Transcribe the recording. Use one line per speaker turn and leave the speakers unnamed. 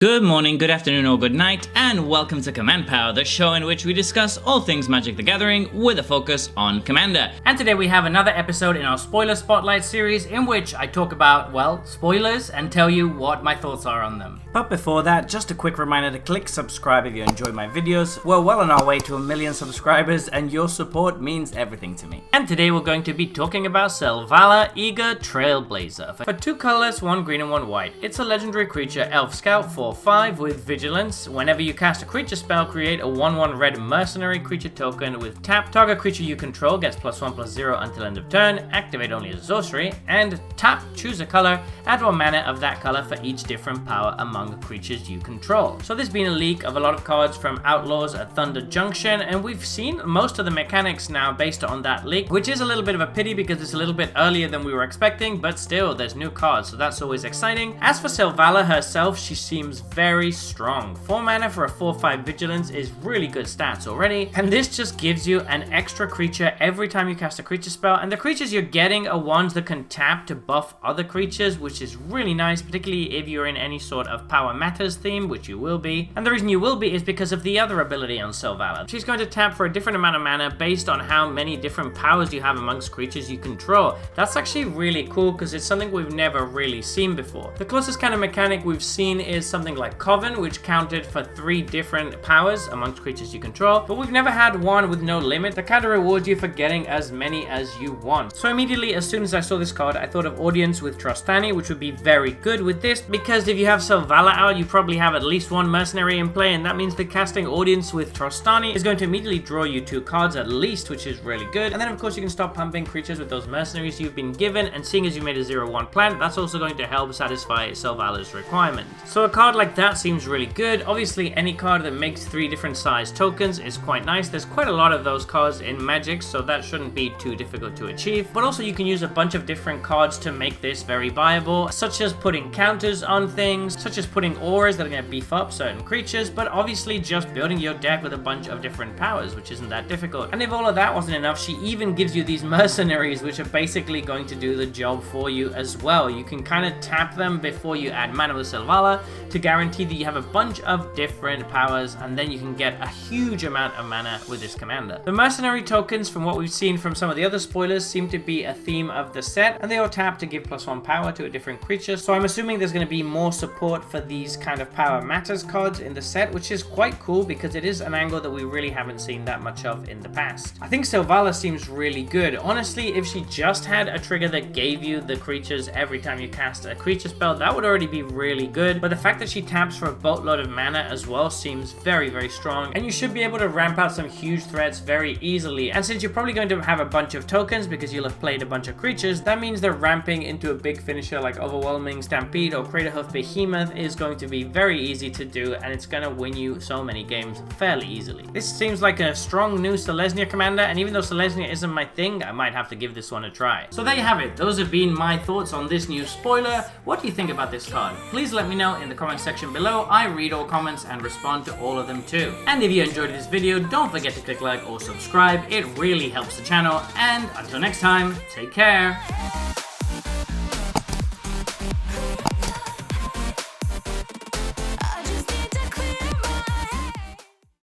Good morning, good afternoon, or good night, and welcome to Command Power, the show in which we discuss all things Magic the Gathering with a focus on Commander. And today we have another episode in our Spoiler Spotlight series in which I talk about, well, spoilers and tell you what my thoughts are on them. But before that, just a quick reminder to click subscribe if you enjoy my videos. We're well on our way to 1 million subscribers and your support means everything to me. And today we're going to be talking about Selvala, Eager Trailblazer. For 2 colors, 1 green and 1 white. It's a legendary creature, Elf Scout for 5 with Vigilance. Whenever you cast a creature spell, create a 1/1 red mercenary creature token with tap. Target creature you control gets +1/+0 until end of turn. Activate only as a sorcery. And tap, choose a color, add 1 mana of that color for each different power among creatures you control. So there's been a leak of a lot of cards from Outlaws of Thunder Junction, and we've seen most of the mechanics now based on that leak, which is a little bit of a pity because it's a little bit earlier than we were expecting, but still, there's new cards, so that's always exciting. As for Selvala herself, she seems very strong. 4 mana for a 4/5 Vigilance is really good stats already, and this just gives you an extra creature every time you cast a creature spell, and the creatures you're getting are ones that can tap to buff other creatures, which is really nice, particularly if you're in any sort of Power Matters theme, which you will be. And the reason you will be is because of the other ability on Selvala. She's going to tap for a different amount of mana based on how many different powers you have amongst creatures you control. That's actually really cool because it's something we've never really seen before. The closest kind of mechanic we've seen is something like Coven, which counted for 3 different powers amongst creatures you control, but we've never had one with no limit that kind of rewards you for getting as many as you want. So immediately, as soon as I saw this card, I thought of Audience with Trostani, which would be very good with this, because if you have Selvala out, you probably have at least 1 mercenary in play, and that means that casting Audience with Trostani is going to immediately draw you 2 cards at least, which is really good. And then of course you can start pumping creatures with those mercenaries you've been given, and seeing as you made a 0/1 plant, that's also going to help satisfy Selvala's requirement. So a card like that seems really good. Obviously, any card that makes 3 different size tokens is quite nice. There's quite a lot of those cards in Magic, so that shouldn't be too difficult to achieve. But also you can use a bunch of different cards to make this very viable, such as putting counters on things, such as putting auras that are going to beef up certain creatures, but obviously just building your deck with a bunch of different powers, which isn't that difficult. And if all of that wasn't enough, she even gives you these mercenaries, which are basically going to do the job for you as well. You can kind of tap them before you add mana with Selvala to guarantee that you have a bunch of different powers, and then you can get a huge amount of mana with this commander. The mercenary tokens, from what we've seen from some of the other spoilers, seem to be a theme of the set, and they all tap to give +1 power to a different creature, so I'm assuming there's going to be more support for these kind of Power Matters cards in the set, which is quite cool because it is an angle that we really haven't seen that much of in the past. I think Selvala seems really good. Honestly, if she just had a trigger that gave you the creatures every time you cast a creature spell, that would already be really good, but the fact that she taps for a boatload of mana as well seems very, very strong, and you should be able to ramp out some huge threats very easily. And since you're probably going to have a bunch of tokens because you'll have played a bunch of creatures, that means that ramping into a big finisher like Overwhelming Stampede or Craterhoof Behemoth is going to be very easy to do, and it's going to win you so many games fairly easily. This seems like a strong new Selesnya commander, and even though Selesnya isn't my thing, I might have to give this one a try. So there you have it. Those have been my thoughts on this new spoiler. What do you think about this card? Please let me know in the comment section below. I read all comments and respond to all of them too. And if you enjoyed this video, don't forget to click like or subscribe. It really helps the channel. And until next time, take care.